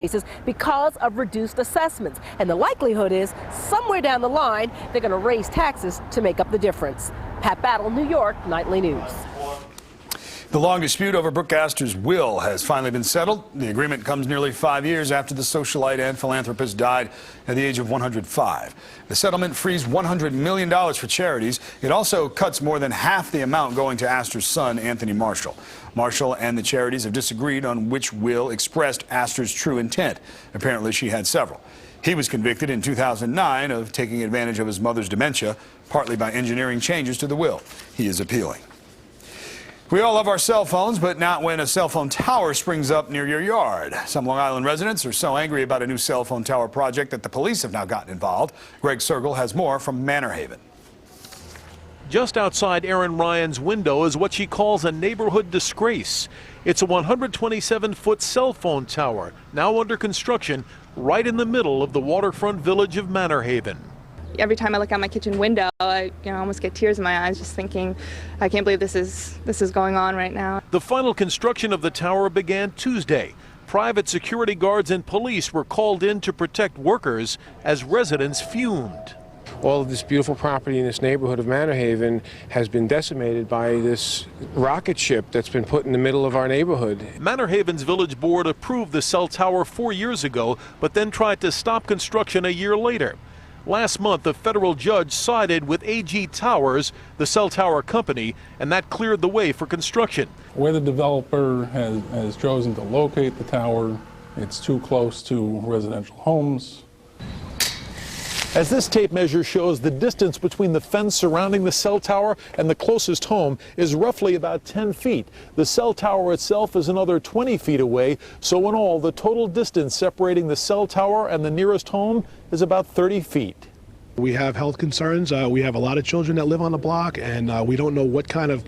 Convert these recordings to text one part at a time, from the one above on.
because of reduced assessments. And the likelihood is somewhere down the line, they're going to raise taxes to make up the difference. Pat Battle, New York Nightly News. The long dispute over Brooke Astor's will has finally been settled. The agreement comes nearly 5 years after the socialite and philanthropist died at the age of 105. The settlement frees $100 million for charities. It also cuts more than half the amount going to Astor's son, Anthony Marshall. Marshall and the charities have disagreed on which will expressed Astor's true intent. Apparently, she had several. He was convicted in 2009 of taking advantage of his mother's dementia, partly by engineering changes to the will. He is appealing. We all love our cell phones, but not when a cell phone tower springs up near your yard. Some Long Island residents are so angry about a new cell phone tower project that the police have now gotten involved. Greg Sergel has more from Manor Haven. Just outside Erin Ryan's window is what she calls a neighborhood disgrace. It's a 127-foot cell phone tower, now under construction, right in the middle of the waterfront village of Manor Haven. Every time I look out my kitchen window, I almost get tears in my eyes just thinking, I can't believe this is going on right now. The final construction of the tower began Tuesday. Private security guards and police were called in to protect workers as residents fumed. All of this beautiful property in this neighborhood of Manor Haven has been decimated by this rocket ship that's been put in the middle of our neighborhood. Manor Haven's village board approved the cell tower 4 years ago, but then tried to stop construction a year later. Last month, a federal judge sided with AG Towers, the cell tower company, and that cleared the way for construction. Where the developer has chosen to locate the tower, it's too close to residential homes. As this tape measure shows, the distance between the fence surrounding the cell tower and the closest home is roughly about 10 feet. The cell tower itself is another 20 feet away, so in all, the total distance separating the cell tower and the nearest home is about 30 feet. We have health concerns. We have a lot of children that live on the block, and we don't know what kind of,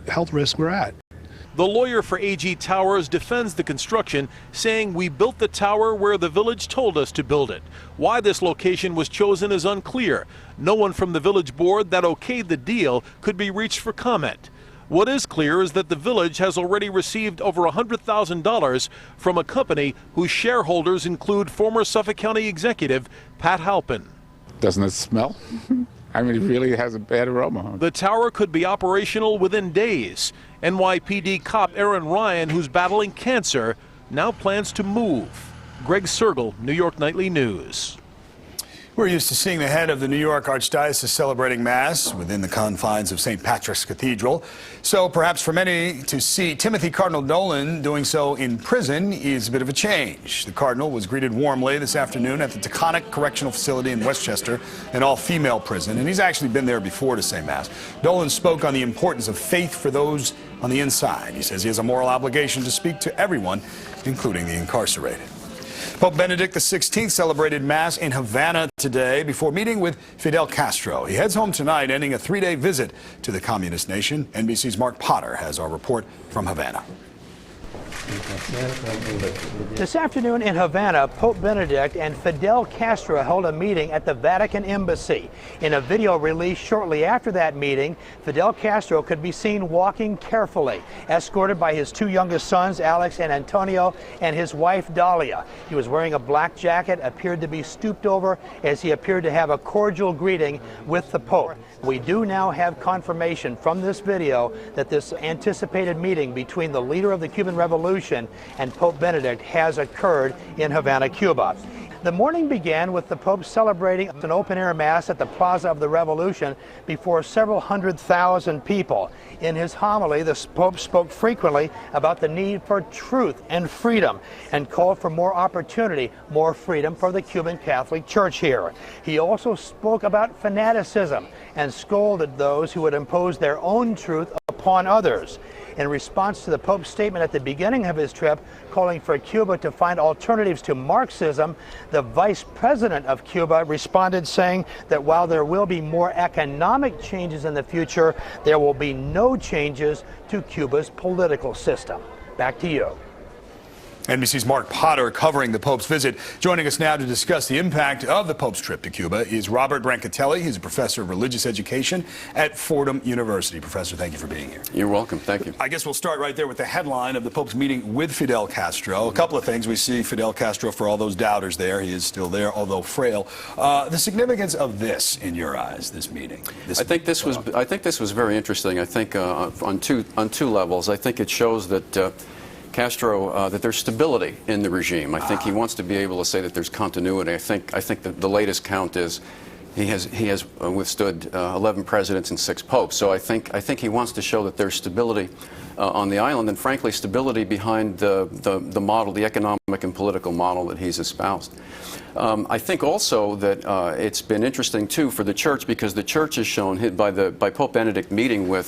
health risk we're at. The lawyer for AG Towers defends the construction, saying we built the tower where the village told us to build it. Why this location was chosen is unclear. No one from the village board that okayed the deal could be reached for comment. What is clear is that the village has already received over $100,000 from a company whose shareholders include former Suffolk County executive Pat Halpin. Doesn't it smell? I mean, it really has a bad aroma. The tower could be operational within days. NYPD cop Erin Ryan, who's battling cancer, now plans to move. Greg Sergel, New York Nightly News. We're used to seeing the head of the New York Archdiocese celebrating Mass within the confines of St. Patrick's Cathedral. So perhaps for many to see Timothy Cardinal Dolan doing so in prison is a bit of a change. The Cardinal was greeted warmly this afternoon at the Taconic Correctional Facility in Westchester, an all-female prison, and he's actually been there before to say Mass. Dolan spoke on the importance of faith for those on the inside. He says he has a moral obligation to speak to everyone, including the incarcerated. Pope Benedict XVI celebrated Mass in Havana today before meeting with Fidel Castro. He heads home tonight, ending a 3-day visit to the communist nation. NBC's Mark Potter has our report from Havana. This afternoon in Havana, Pope Benedict and Fidel Castro held a meeting at the Vatican Embassy. In a video released shortly after that meeting, Fidel Castro could be seen walking carefully, escorted by his 2 youngest sons, Alex and Antonio, and his wife, Dalia. He was wearing a black jacket, appeared to be stooped over as he appeared to have a cordial greeting with the Pope. We do now have confirmation from this video that this anticipated meeting between the leader of the Cuban Revolution and Pope Benedict has occurred in Havana, Cuba. The morning began with the Pope celebrating an open-air Mass at the Plaza of the Revolution before several 100,000 people. In his homily, the Pope spoke frequently about the need for truth and freedom and called for more opportunity, more freedom for the Cuban Catholic Church here. He also spoke about fanaticism and scolded those who would impose their own truth upon others. In response to the Pope's statement at the beginning of his trip calling for Cuba to find alternatives to Marxism, the Vice President of Cuba responded saying that while there will be more economic changes in the future, there will be no changes to Cuba's political system. Back to you. NBC's Mark Potter covering the Pope's visit. Joining us now to discuss the impact of the Pope's trip to Cuba is Robert Brancatelli. He's a professor of religious education at Fordham University. Professor, thank you for being here. You're welcome. Thank you. I guess we'll start right there with the headline of the Pope's meeting with Fidel Castro. A couple of things. We see Fidel Castro, for all those doubters there, he is still there, although frail. The significance of this, in your eyes, this meeting? I think this was very interesting. I think on two levels. I think it shows that Castro, that there's stability in the regime. I think he wants to be able to say that there's continuity. I think that the latest count is he has withstood 11 presidents and 6 popes. So I think he wants to show that there's stability on the island, and frankly, stability behind the model, the economic and political model that he's espoused. I think also that it's been interesting too for the church, because the church has shown by Pope Benedict meeting with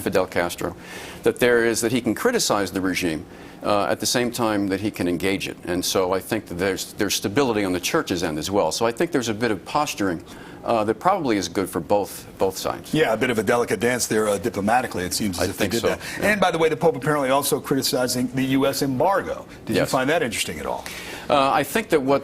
Fidel Castro that he can criticize the regime at the same time that he can engage it. And so I think that there's stability on the church's end as well. So I think there's a bit of posturing that probably is good for both sides. Yeah, a bit of a delicate dance there diplomatically, it seems as if they did that. Yeah. And by the way, the Pope apparently also criticizing the U.S. embargo. Did you find that interesting at all? I think that what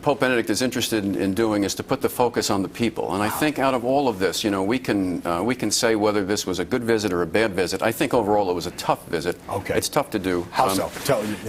Pope Benedict is interested in doing is to put the focus on the people. And I think out of all of this, we can say whether this was a good visit or a bad visit. I think overall it was a tough visit. Okay. It's tough to do. How so?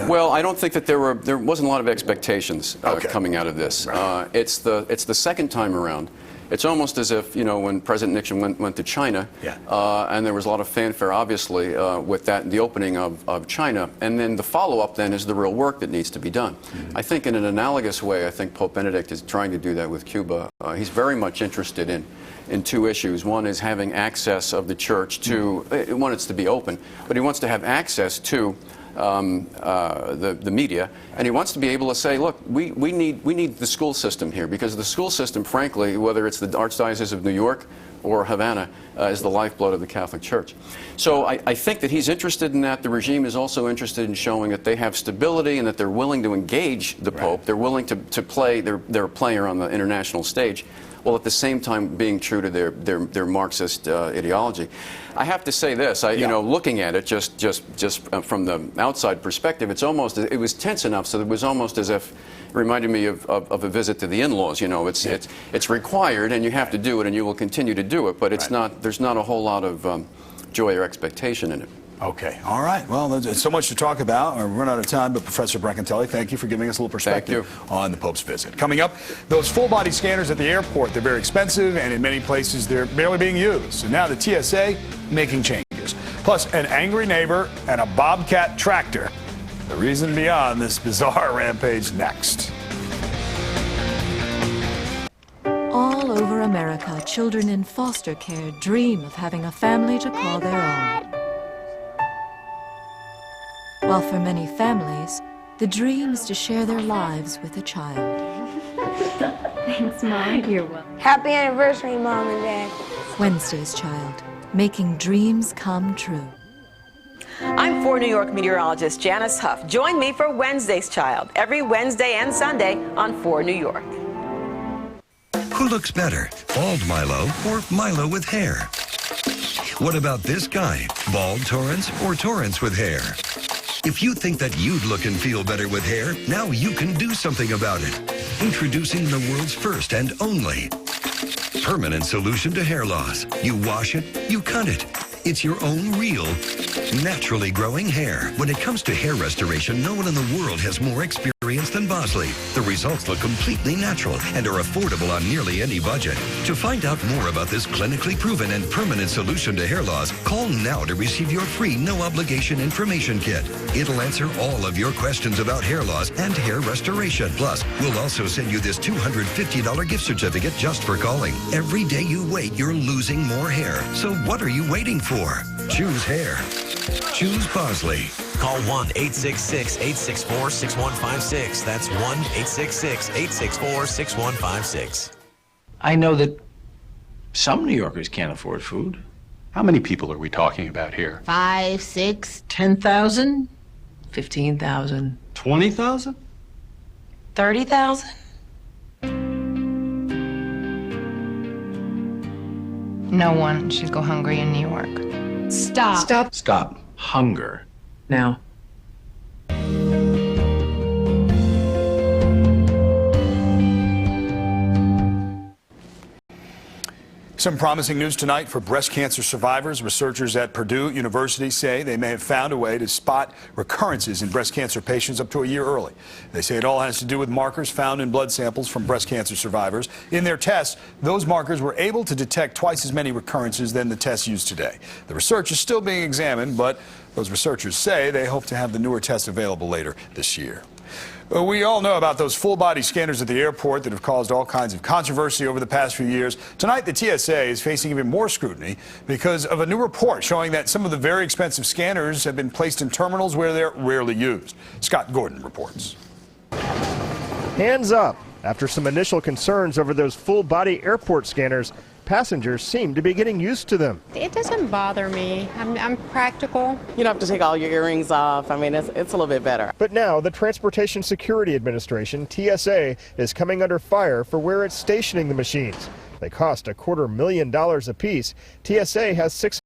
Well, I don't think that there wasn't a lot of expectations coming out of this. Right. It's the second time around. It's almost as if, when President Nixon went to China, and there was a lot of fanfare, obviously, with that, the opening of China, and then the follow-up then is the real work that needs to be done. I think in an analogous way, I think Pope Benedict is trying to do that with Cuba. He's very much interested in 2 issues. One is having access of the church to, he wants it to be open, but he wants to have access to the media, and he wants to be able to say, look, we need the school system here, because the school system, frankly, whether it's the Archdiocese of New York or Havana, is the lifeblood of the Catholic Church. So I think that he's interested in that. The regime is also interested in showing that they have stability and that they're willing to engage the Pope. They're willing to play, they're a player on the international stage, while at the same time being true to their Marxist ideology. I have to say this, looking at it just from the outside perspective, it was tense enough so it was almost as if it reminded me of a visit to the in-laws. It's required and you have to do it and you will continue to do it, but there's not a whole lot of joy or expectation in it. Okay. All right. Well, there's so much to talk about. We've run out of time, but Professor Brancatelli, thank you for giving us a little perspective on the Pope's visit. Coming up, those full-body scanners at the airport, they're very expensive, and in many places they're barely being used. So now the TSA making changes. Plus, an angry neighbor and a Bobcat tractor. The reason beyond this bizarre rampage next. All over America, children in foster care dream of having a family to call their own. While for many families, the dream is to share their lives with a child. Thanks, Mom. You're welcome. Happy anniversary, Mom and Dad. Wednesday's Child, making dreams come true. I'm 4 New York meteorologist Janice Huff. Join me for Wednesday's Child, every Wednesday and Sunday on 4 New York. Who looks better, bald Milo or Milo with hair? What about this guy, bald Torrance or Torrance with hair? If you think that you'd look and feel better with hair, now you can do something about it. Introducing the world's first and only permanent solution to hair loss. You wash it, you cut it. It's your own real, naturally growing hair. When it comes to hair restoration, no one in the world has more experience than Bosley. The results look completely natural and are affordable on nearly any budget. To find out more about this clinically proven and permanent solution to hair loss, call now to receive your free no-obligation information kit. It'll answer all of your questions about hair loss and hair restoration. Plus, we'll also send you this $250 gift certificate just for calling. Every day you wait, you're losing more hair. So what are you waiting for? Choose hair. Choose Bosley. Call 1-866-864-6156. That's 1-866-864-6156. I know that some New Yorkers can't afford food. How many people are we talking about here? 5, 6, 10,000, 15,000, 20,000? 30,000. No one should go hungry in New York. Stop. Stop hunger. Now. Some promising news tonight for breast cancer survivors. Researchers at Purdue University say they may have found a way to spot recurrences in breast cancer patients up to a year early. They say it all has to do with markers found in blood samples from breast cancer survivors. In their tests, those markers were able to detect twice as many recurrences than the tests used today. The research is still being examined, but those researchers say they hope to have the newer test available later this year. We all know about those full-body scanners at the airport that have caused all kinds of controversy over the past few years. Tonight, the TSA is facing even more scrutiny because of a new report showing that some of the very expensive scanners have been placed in terminals where they're rarely used. Scott Gordon reports. Hands up. After some initial concerns over those full-body airport scanners, passengers seem to be getting used to them. It doesn't bother me. I'm practical. You don't have to take all your earrings off. I mean, it's a little bit better. But now the Transportation Security Administration, TSA, is coming under fire for where it's stationing the machines. They cost $250,000 apiece. TSA has 6